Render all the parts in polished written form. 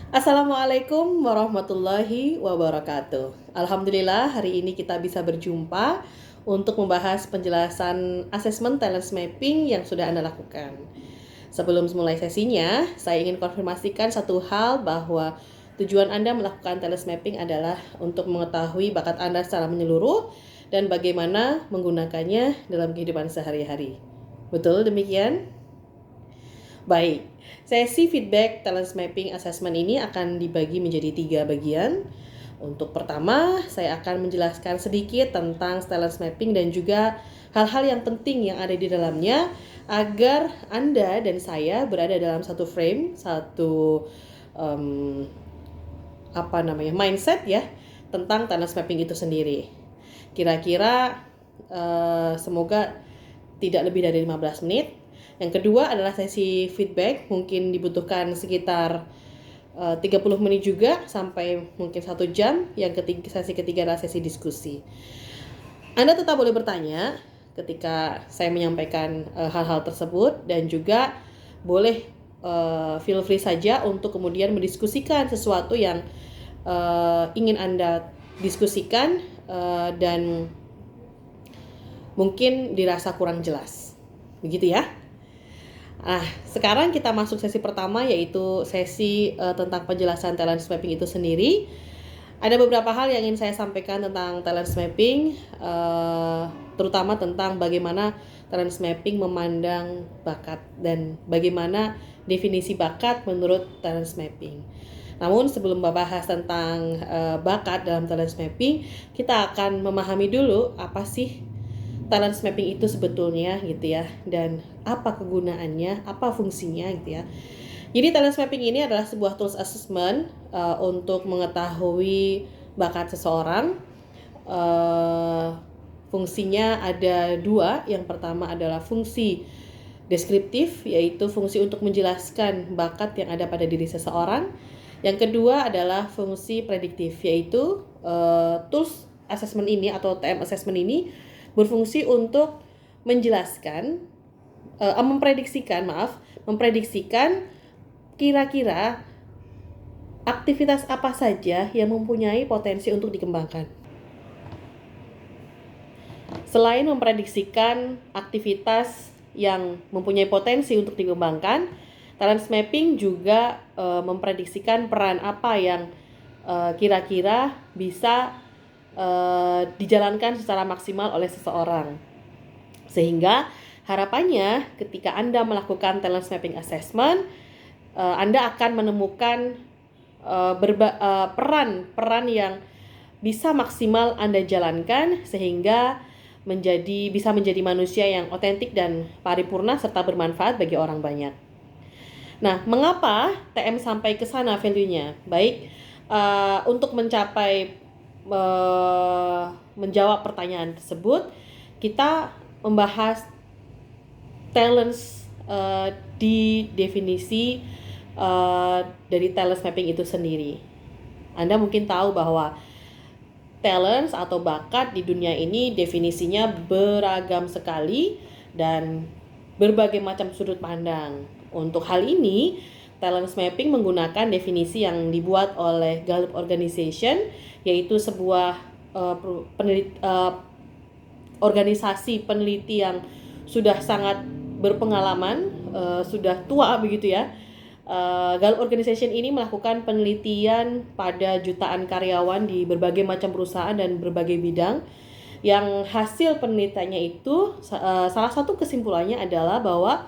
Assalamualaikum warahmatullahi wabarakatuh. Alhamdulillah hari ini kita bisa berjumpa untuk membahas penjelasan asesmen talent mapping yang sudah Anda lakukan. Sebelum mulai sesinya, saya ingin konfirmasikan satu hal bahwa tujuan Anda melakukan talent mapping adalah untuk mengetahui bakat Anda secara menyeluruh dan bagaimana menggunakannya dalam kehidupan sehari-hari. Betul demikian? Baik, sesi feedback talent mapping assessment ini akan dibagi menjadi 3 bagian. Untuk pertama, saya akan menjelaskan sedikit tentang talent mapping dan juga hal-hal yang penting yang ada di dalamnya agar Anda dan saya berada dalam satu frame, satu mindset ya tentang talent mapping itu sendiri. Kira-kira semoga tidak lebih dari 15 menit. Yang kedua adalah sesi feedback, mungkin dibutuhkan sekitar 30 menit juga sampai mungkin 1 jam. Sesi ketiga adalah sesi diskusi. Anda tetap boleh bertanya ketika saya menyampaikan hal-hal tersebut dan juga boleh feel free saja untuk kemudian mendiskusikan sesuatu yang ingin Anda diskusikan dan mungkin dirasa kurang jelas. Begitu ya. Nah, sekarang kita masuk sesi pertama, yaitu sesi tentang penjelasan talent mapping itu sendiri. Ada beberapa hal yang ingin saya sampaikan tentang talent mapping, terutama tentang bagaimana talent mapping memandang bakat dan bagaimana definisi bakat menurut talent mapping. Namun sebelum membahas tentang bakat dalam talent mapping, kita akan memahami dulu apa sih talent mapping itu sebetulnya gitu ya, dan apa kegunaannya, apa fungsinya gitu ya. Jadi talent mapping ini adalah sebuah tools assessment untuk mengetahui bakat seseorang. Fungsinya ada 2. Yang pertama adalah fungsi deskriptif, yaitu fungsi untuk menjelaskan bakat yang ada pada diri seseorang. Yang kedua adalah fungsi prediktif, yaitu tools assessment ini atau TM assessment ini berfungsi untuk menjelaskan, memprediksikan kira-kira aktivitas apa saja yang mempunyai potensi untuk dikembangkan. Selain memprediksikan aktivitas yang mempunyai potensi untuk dikembangkan, talent mapping juga memprediksikan peran apa yang kira-kira bisa dijalankan secara maksimal oleh seseorang. Sehingga harapannya ketika Anda melakukan talent mapping assessment, Anda akan menemukan peran yang bisa maksimal Anda jalankan sehingga bisa menjadi manusia yang otentik dan paripurna serta bermanfaat bagi orang banyak. Nah, mengapa TM sampai ke sana value-nya? Baik, untuk menjawab pertanyaan tersebut, kita membahas talents di definisi dari talent mapping itu sendiri. Anda mungkin tahu bahwa talents atau bakat di dunia ini definisinya beragam sekali dan berbagai macam sudut pandang. Untuk hal ini, talent mapping menggunakan definisi yang dibuat oleh Gallup Organization, yaitu sebuah organisasi peneliti yang sudah sangat berpengalaman, sudah tua begitu ya. Gallup Organization ini melakukan penelitian pada jutaan karyawan di berbagai macam perusahaan dan berbagai bidang. Yang hasil penelitiannya itu salah satu kesimpulannya adalah bahwa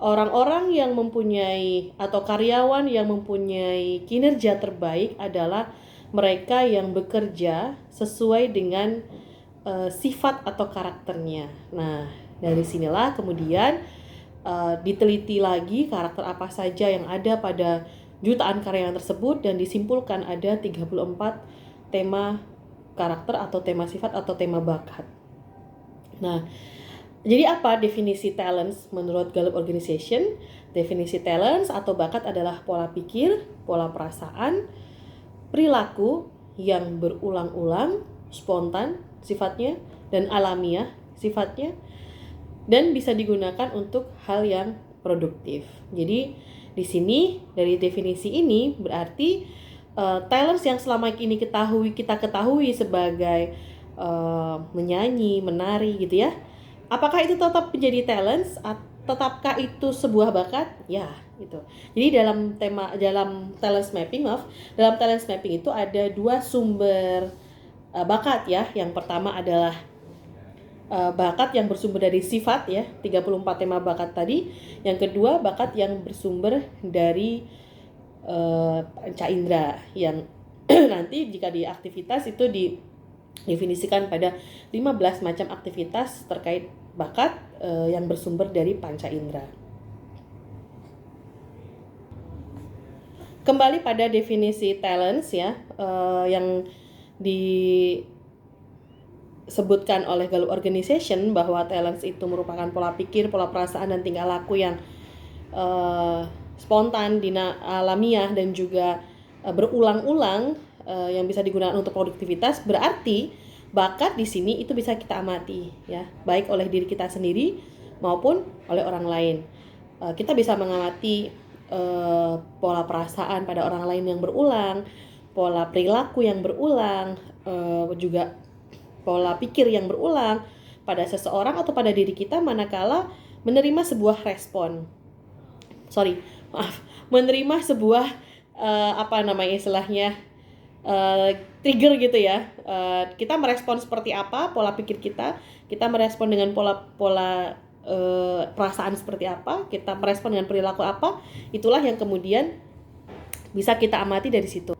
orang-orang yang mempunyai atau karyawan yang mempunyai kinerja terbaik adalah mereka yang bekerja sesuai dengan sifat atau karakternya. Nah, dari sinilah kemudian diteliti lagi karakter apa saja yang ada pada jutaan karyawan tersebut dan disimpulkan ada 34 tema karakter atau tema sifat atau tema bakat. Nah, jadi apa definisi talents menurut Gallup Organization? Definisi talents atau bakat adalah pola pikir, pola perasaan, perilaku yang berulang-ulang, spontan sifatnya dan alamiah sifatnya, dan bisa digunakan untuk hal yang produktif. Jadi Di sini dari definisi ini berarti talents yang selama ini kita ketahui sebagai menyanyi, menari gitu ya. Apakah itu tetap menjadi talents? Tetapkah itu sebuah bakat? Ya, gitu. Jadi dalam talents mapping, dalam talents mapping itu ada dua sumber bakat ya. Yang pertama adalah bakat yang bersumber dari sifat ya, 34 tema bakat tadi. Yang kedua, bakat yang bersumber dari panca indera yang nanti jika di aktivitas itu didefinisikan pada 15 macam aktivitas terkait bakat yang bersumber dari panca indera. Kembali pada definisi talents ya, yang disebutkan oleh Gallup Organization bahwa talents itu merupakan pola pikir, pola perasaan dan tingkah laku yang spontan, alamiah dan juga berulang-ulang yang bisa digunakan untuk produktivitas. Berarti bakat di sini itu bisa kita amati ya, baik oleh diri kita sendiri maupun oleh orang lain. Kita bisa mengamati pola perasaan pada orang lain yang berulang, pola perilaku yang berulang, juga pola pikir yang berulang pada seseorang atau pada diri kita manakala menerima sebuah menerima sebuah trigger gitu ya. Kita merespon seperti apa pola pikir kita merespon dengan pola perasaan seperti apa, kita merespon dengan perilaku apa, itulah yang kemudian bisa kita amati dari situ.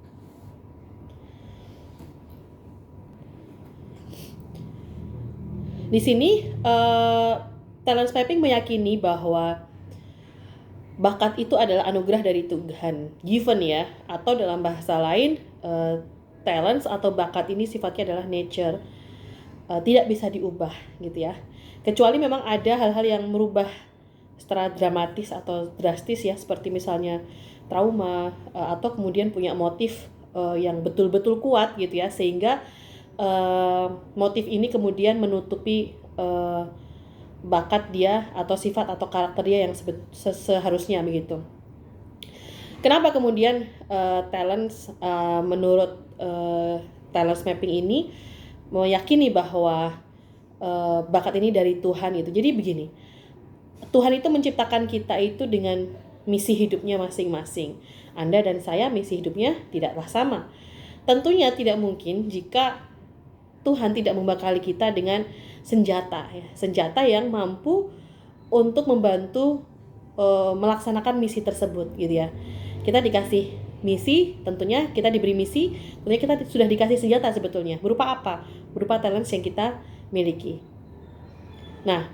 Di sini talent mapping meyakini bahwa bakat itu adalah anugerah dari Tuhan, given ya, atau dalam bahasa lain talents atau bakat ini sifatnya adalah nature, tidak bisa diubah gitu ya. Kecuali memang ada hal-hal yang merubah secara dramatis atau drastis ya, seperti misalnya trauma atau kemudian punya motif yang betul-betul kuat gitu ya, sehingga motif ini kemudian menutupi bakat dia atau sifat atau karakter dia yang seharusnya begitu. Kenapa kemudian talents menurut talents mapping ini meyakini bahwa bakat ini dari Tuhan itu. Jadi begini, Tuhan itu menciptakan kita itu dengan misi hidupnya masing-masing. Anda dan saya misi hidupnya tidaklah sama. Tentunya tidak mungkin jika Tuhan tidak membekali kita dengan senjata yang mampu untuk membantu melaksanakan misi tersebut gitu ya. Kita dikasih misi, tentunya kita diberi misi, tentunya kita sudah dikasih senjata sebetulnya. Berupa apa? Berupa talents yang kita miliki. Nah,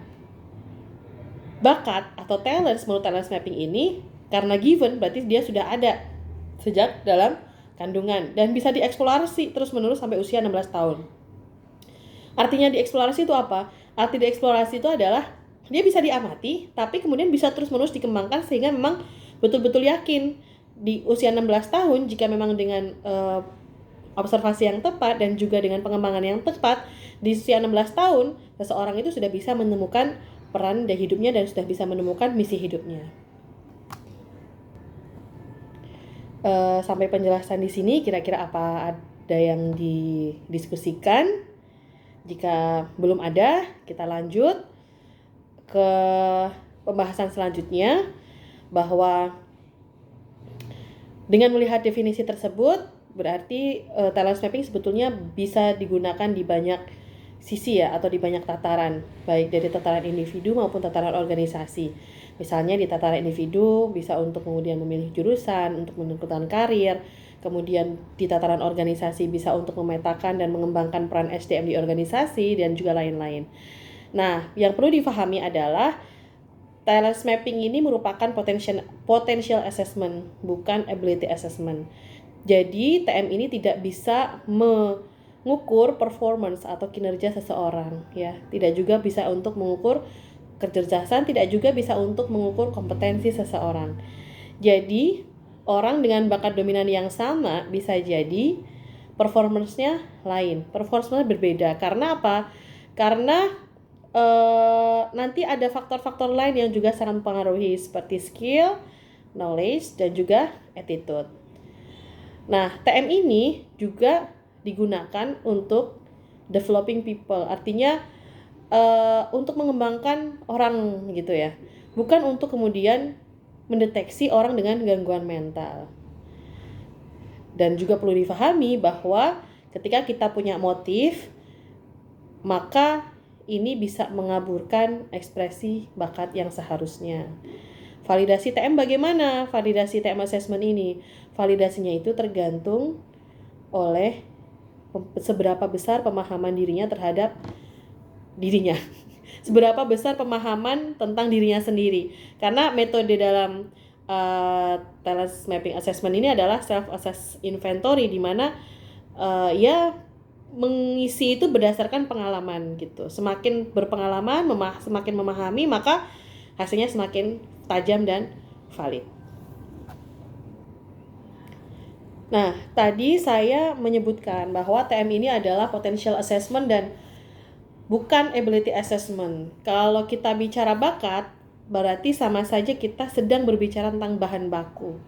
bakat atau talents menurut talents mapping ini karena given berarti dia sudah ada sejak dalam kandungan dan bisa dieksplorasi terus-menerus sampai usia 16 tahun. Artinya dieksplorasi itu apa? Arti dieksplorasi itu adalah dia bisa diamati, tapi kemudian bisa terus-menerus dikembangkan sehingga memang betul-betul yakin di usia 16 tahun jika memang dengan observasi yang tepat dan juga dengan pengembangan yang tepat di usia 16 tahun seseorang itu sudah bisa menemukan peran dari hidupnya dan sudah bisa menemukan misi hidupnya. Sampai penjelasan di sini kira-kira apa ada yang didiskusikan? Jika belum ada, kita lanjut ke pembahasan selanjutnya, bahwa dengan melihat definisi tersebut berarti talents mapping sebetulnya bisa digunakan di banyak sisi ya, atau di banyak tataran, baik dari tataran individu maupun tataran organisasi. Misalnya di tataran individu bisa untuk kemudian memilih jurusan, untuk menentukan karir. Kemudian di tataran organisasi bisa untuk memetakan dan mengembangkan peran SDM di organisasi dan juga lain-lain. Nah, yang perlu difahami adalah talents mapping ini merupakan potential assessment, bukan ability assessment. Jadi TM ini tidak bisa mengukur performance atau kinerja seseorang ya. Tidak juga bisa untuk mengukur kecerdasan, tidak juga bisa untuk mengukur kompetensi seseorang. Jadi orang dengan bakat dominan yang sama bisa jadi performance-nya lain, performance-nya berbeda. Karena apa? Karena nanti ada faktor-faktor lain yang juga sangat mempengaruhi seperti skill, knowledge, dan juga attitude. Nah, TM ini juga digunakan untuk developing people, artinya untuk mengembangkan orang gitu ya, bukan untuk kemudian mendeteksi orang dengan gangguan mental. Dan juga perlu difahami bahwa ketika kita punya motif, maka ini bisa mengaburkan ekspresi bakat yang seharusnya. Validasi TM bagaimana? Validasi TM assessment ini, validasinya itu tergantung oleh seberapa besar pemahaman dirinya terhadap dirinya. Seberapa besar pemahaman tentang dirinya sendiri. Karena metode dalam talent mapping assessment ini adalah self-assess inventory, di mana ya mengisi itu berdasarkan pengalaman gitu. Semakin berpengalaman, semakin memahami, maka hasilnya semakin tajam dan valid. Nah, tadi saya menyebutkan bahwa TM ini adalah potential assessment dan bukan ability assessment. Kalau kita bicara bakat, berarti sama saja kita sedang berbicara tentang bahan baku.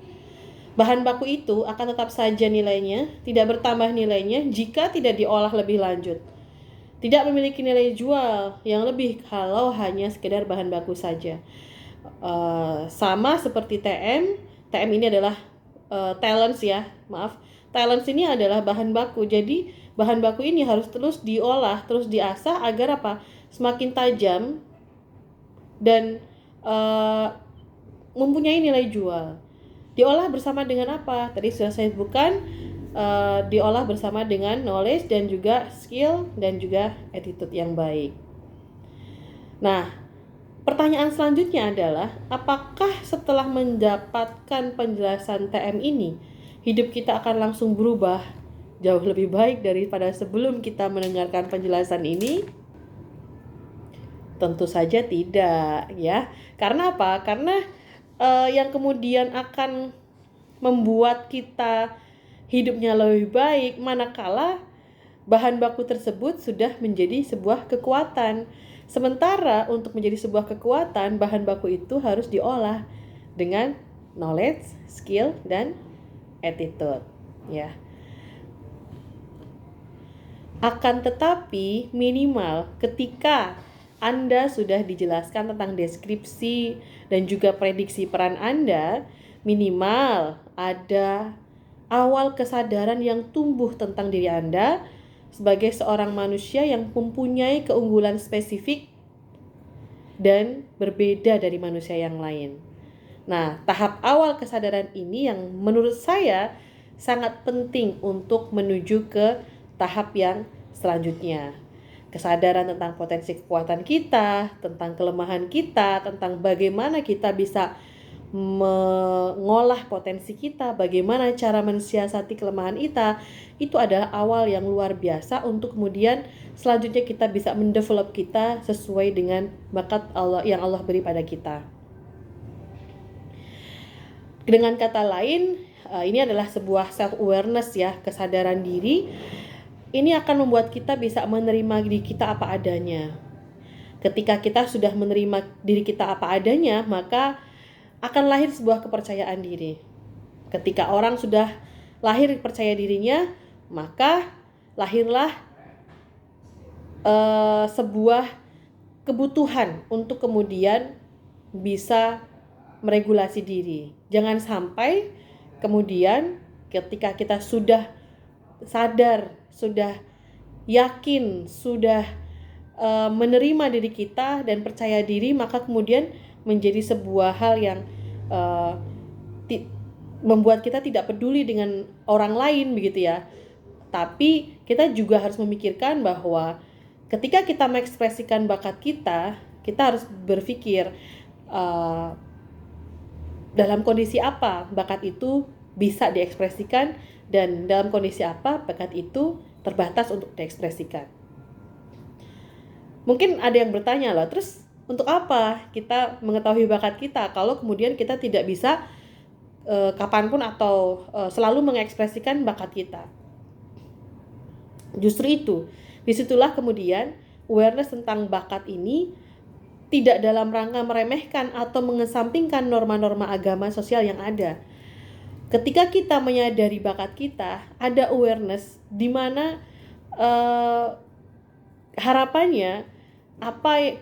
Bahan baku itu akan tetap saja nilainya, tidak bertambah nilainya jika tidak diolah lebih lanjut. Tidak memiliki nilai jual yang lebih kalau hanya sekedar bahan baku saja. Sama seperti TM, TM ini adalah talents ya, maaf. Talents ini adalah bahan baku. Jadi bahan baku ini harus terus diolah, terus diasah agar apa? Semakin tajam dan mempunyai nilai jual. Diolah bersama dengan apa? Tadi sudah saya sebutkan, diolah bersama dengan knowledge dan juga skill dan juga attitude yang baik. Nah, pertanyaan selanjutnya adalah, apakah setelah mendapatkan penjelasan TM ini, hidup kita akan langsung berubah jauh lebih baik daripada sebelum kita mendengarkan penjelasan ini? Tentu saja tidak, ya. Karena apa? Karena yang kemudian akan membuat kita hidupnya lebih baik manakala bahan baku tersebut sudah menjadi sebuah kekuatan. Sementara untuk menjadi sebuah kekuatan, bahan baku itu harus diolah dengan knowledge, skill, dan attitude, ya. Akan tetapi minimal ketika Anda sudah dijelaskan tentang deskripsi dan juga prediksi peran Anda, minimal ada awal kesadaran yang tumbuh tentang diri Anda sebagai seorang manusia yang mempunyai keunggulan spesifik dan berbeda dari manusia yang lain. Nah, tahap awal kesadaran ini yang menurut saya sangat penting untuk menuju ke tahap yang selanjutnya. Kesadaran tentang potensi kekuatan kita, tentang kelemahan kita, tentang bagaimana kita bisa mengolah potensi kita, bagaimana cara mensiasati kelemahan kita, itu adalah awal yang luar biasa untuk kemudian selanjutnya kita bisa mendevelop kita sesuai dengan bakat Allah yang Allah beri pada kita. Dengan kata lain, ini adalah sebuah self-awareness ya, kesadaran diri. Ini akan membuat kita bisa menerima diri kita apa adanya. Ketika kita sudah menerima diri kita apa adanya, maka akan lahir sebuah kepercayaan diri. Ketika orang sudah lahir percaya dirinya, maka lahirlah sebuah kebutuhan untuk kemudian bisa meregulasi diri. Jangan sampai kemudian ketika kita sudah sadar, sudah yakin, sudah menerima diri kita dan percaya diri, maka kemudian menjadi sebuah hal yang membuat kita tidak peduli dengan orang lain begitu ya. Tapi kita juga harus memikirkan bahwa ketika kita mengekspresikan bakat kita, kita harus berpikir dalam kondisi apa bakat itu bisa diekspresikan dan dalam kondisi apa bakat itu terbatas untuk diekspresikan. Mungkin ada yang bertanya lah, terus untuk apa kita mengetahui bakat kita kalau kemudian kita tidak bisa kapanpun atau selalu mengekspresikan bakat kita? Justru itu, disitulah kemudian awareness tentang bakat ini tidak dalam rangka meremehkan atau mengesampingkan norma-norma agama sosial yang ada. Ketika kita menyadari bakat kita, ada awareness di mana harapannya apa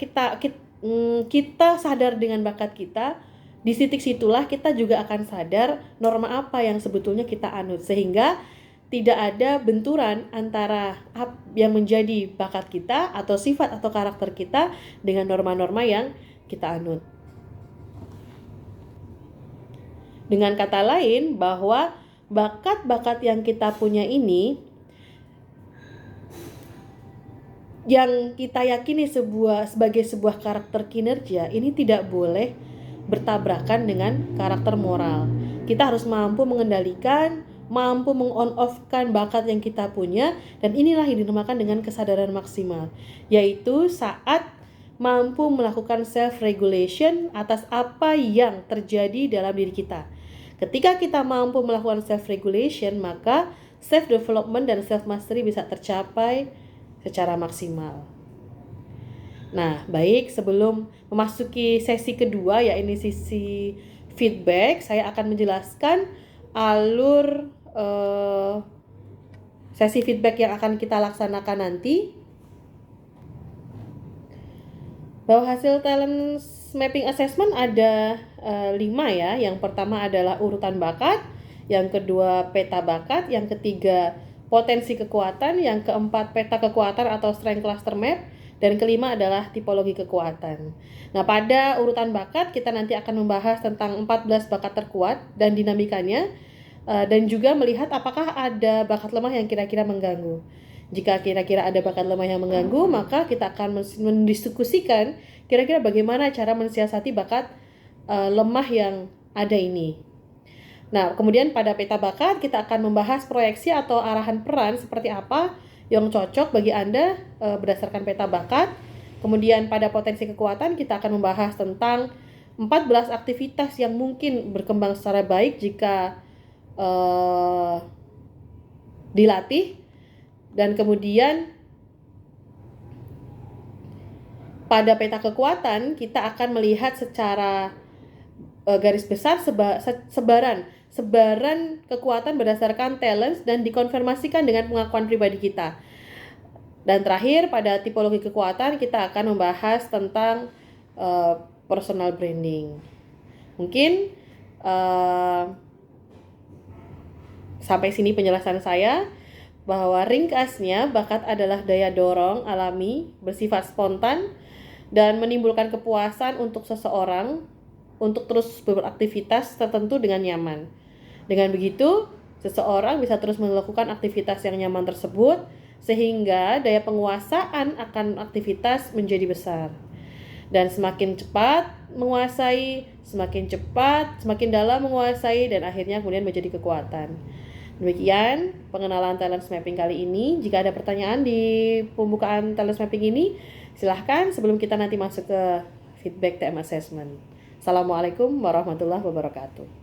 kita sadar dengan bakat kita, di titik situlah kita juga akan sadar norma apa yang sebetulnya kita anut, sehingga tidak ada benturan antara yang menjadi bakat kita atau sifat atau karakter kita dengan norma-norma yang kita anut. Dengan kata lain, bahwa bakat-bakat yang kita punya ini, yang kita yakini sebagai sebuah karakter kinerja, ini tidak boleh bertabrakan dengan karakter moral. Kita harus mampu mengendalikan, mampu meng-on-off-kan bakat yang kita punya, dan inilah yang dinamakan dengan kesadaran maksimal, yaitu saat mampu melakukan self-regulation atas apa yang terjadi dalam diri kita. Ketika kita mampu melakukan self-regulation, maka self-development dan self-mastery bisa tercapai secara maksimal. Nah, baik, sebelum memasuki sesi kedua, yaitu sesi feedback, saya akan menjelaskan alur sesi feedback yang akan kita laksanakan nanti. Bahwa hasil talent mapping assessment ada 5 ya. Yang pertama adalah urutan bakat, yang kedua peta bakat, yang ketiga potensi kekuatan, yang keempat peta kekuatan atau strength cluster map, dan kelima adalah tipologi kekuatan. Nah, pada urutan bakat kita nanti akan membahas tentang 14 bakat terkuat dan dinamikanya, dan juga melihat apakah ada bakat lemah yang kira-kira mengganggu. Jika kira-kira ada bakat lemah yang mengganggu, maka kita akan mendiskusikan kira-kira bagaimana cara mensiasati bakat lemah yang ada ini. Nah, kemudian pada peta bakat kita akan membahas proyeksi atau arahan peran seperti apa yang cocok bagi Anda berdasarkan peta bakat. Kemudian pada potensi kekuatan kita akan membahas tentang 14 aktivitas yang mungkin berkembang secara baik jika dilatih. Dan kemudian pada peta kekuatan kita akan melihat secara garis besar sebaran kekuatan berdasarkan talents dan dikonfirmasikan dengan pengakuan pribadi kita. Dan terakhir pada tipologi kekuatan kita akan membahas tentang personal branding. Mungkin sampai sini penjelasan saya. Bahwa ringkasnya, bakat adalah daya dorong alami, bersifat spontan, dan menimbulkan kepuasan untuk seseorang untuk terus beraktivitas tertentu dengan nyaman. Dengan begitu, seseorang bisa terus melakukan aktivitas yang nyaman tersebut, sehingga daya penguasaan akan aktivitas menjadi besar. Dan semakin cepat menguasai, semakin dalam menguasai, dan akhirnya kemudian menjadi kekuatan. Demikian pengenalan talent mapping kali ini. Jika ada pertanyaan di pembukaan talent mapping ini, silahkan sebelum kita nanti masuk ke feedback TM assessment. Assalamualaikum warahmatullahi wabarakatuh.